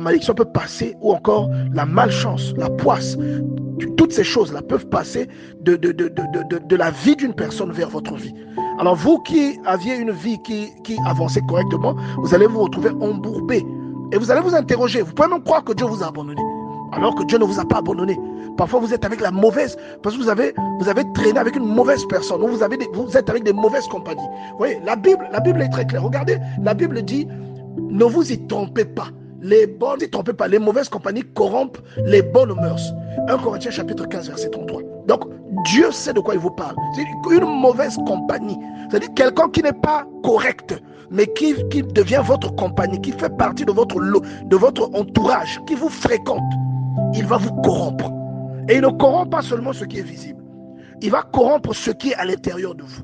malédiction peut passer, ou encore la malchance, la poisse. Toutes ces choses-là peuvent passer de la vie d'une personne vers votre vie. Alors vous qui aviez une vie qui avançait correctement, vous allez vous retrouver embourbé. Et vous allez vous interroger. Vous pouvez même croire que Dieu vous a abandonné, alors que Dieu ne vous a pas abandonné. Parfois vous êtes avec la mauvaise, parce que vous avez traîné avec une mauvaise personne, ou vous êtes avec des mauvaises compagnies. Vous voyez, la Bible est très claire. Regardez, la Bible dit, ne vous y trompez pas. Les mauvaises compagnies corrompent les bonnes mœurs. 1 Corinthiens chapitre 15 verset 33. Donc Dieu sait de quoi il vous parle. C'est une mauvaise compagnie, c'est-à-dire quelqu'un qui n'est pas correct, mais qui devient votre compagnie, qui fait partie de votre entourage, qui vous fréquente. Il va vous corrompre. Et il ne corrompt pas seulement ce qui est visible, il va corrompre ce qui est à l'intérieur de vous.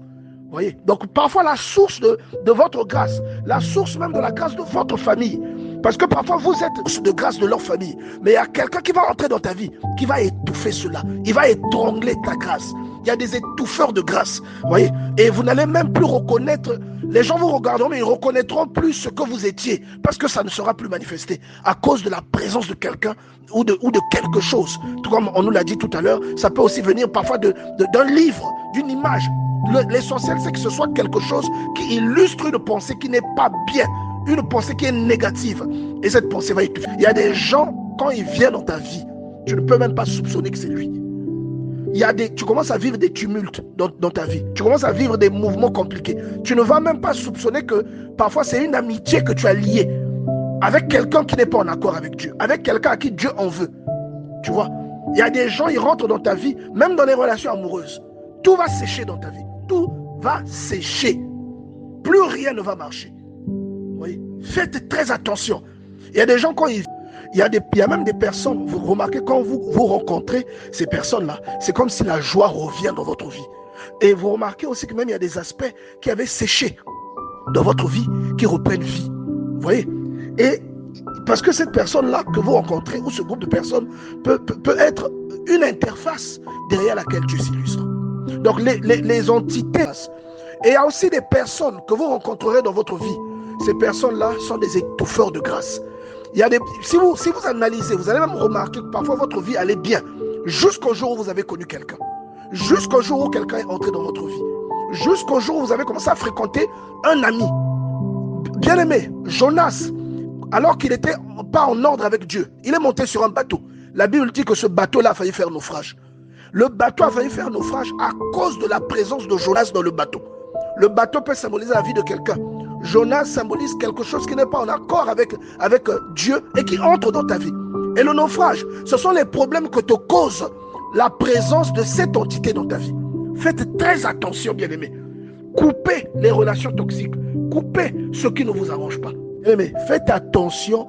Voyez? Donc parfois la source de votre grâce, la source même de la grâce de votre famille, parce que parfois vous êtes de grâce de leur famille, mais il y a quelqu'un qui va entrer dans ta vie, qui va étouffer cela, il va étrangler ta grâce. Il y a des étouffeurs de grâce, voyez, et vous n'allez même plus reconnaître, les gens vous regarderont, mais ils ne reconnaîtront plus ce que vous étiez, parce que ça ne sera plus manifesté, à cause de la présence de quelqu'un, ou de quelque chose. Tout comme on nous l'a dit tout à l'heure, ça peut aussi venir parfois d'un livre, d'une image. L'essentiel, c'est que ce soit quelque chose qui illustre une pensée qui n'est pas bien, une pensée qui est négative, et cette pensée va étouffer. Il y a des gens, quand ils viennent dans ta vie, tu ne peux même pas soupçonner que c'est lui. Tu commences à vivre des tumultes dans ta vie, tu commences à vivre des mouvements compliqués, tu ne vas même pas soupçonner que parfois c'est une amitié que tu as liée avec quelqu'un qui n'est pas en accord avec Dieu, avec quelqu'un à qui Dieu en veut. Tu vois, il y a des gens, ils rentrent dans ta vie, même dans les relations amoureuses, tout va sécher dans ta vie, tout va sécher, plus rien ne va marcher. Oui. Faites très attention. Il y a des gens, quand il y a même des personnes, vous remarquez, quand vous rencontrez ces personnes-là, c'est comme si la joie revient dans votre vie. Et vous remarquez aussi que même il y a des aspects qui avaient séché dans votre vie, qui reprennent vie. Vous voyez? Et parce que cette personne-là que vous rencontrez, ou ce groupe de personnes, peut être une interface derrière laquelle Dieu s'illustre. Donc les entités. Et il y a aussi des personnes que vous rencontrerez dans votre vie. Ces personnes-là sont des étouffeurs de grâce. Si vous analysez, vous allez même remarquer que parfois votre vie allait bien, jusqu'au jour où vous avez connu quelqu'un. Jusqu'au jour où quelqu'un est entré dans votre vie. Jusqu'au jour où vous avez commencé à fréquenter un ami. Bien-aimé, Jonas, alors qu'il n'était pas en ordre avec Dieu, il est monté sur un bateau. La Bible dit que ce bateau-là a failli faire naufrage. Le bateau a failli faire naufrage à cause de la présence de Jonas dans le bateau. Le bateau peut symboliser la vie de quelqu'un. Jonas symbolise quelque chose qui n'est pas en accord avec Dieu et qui entre dans ta vie. Et le naufrage, ce sont les problèmes que te cause la présence de cette entité dans ta vie. Faites très attention, bien-aimés. Coupez les relations toxiques. Coupez ce qui ne vous arrange pas. Bien-aimés, faites attention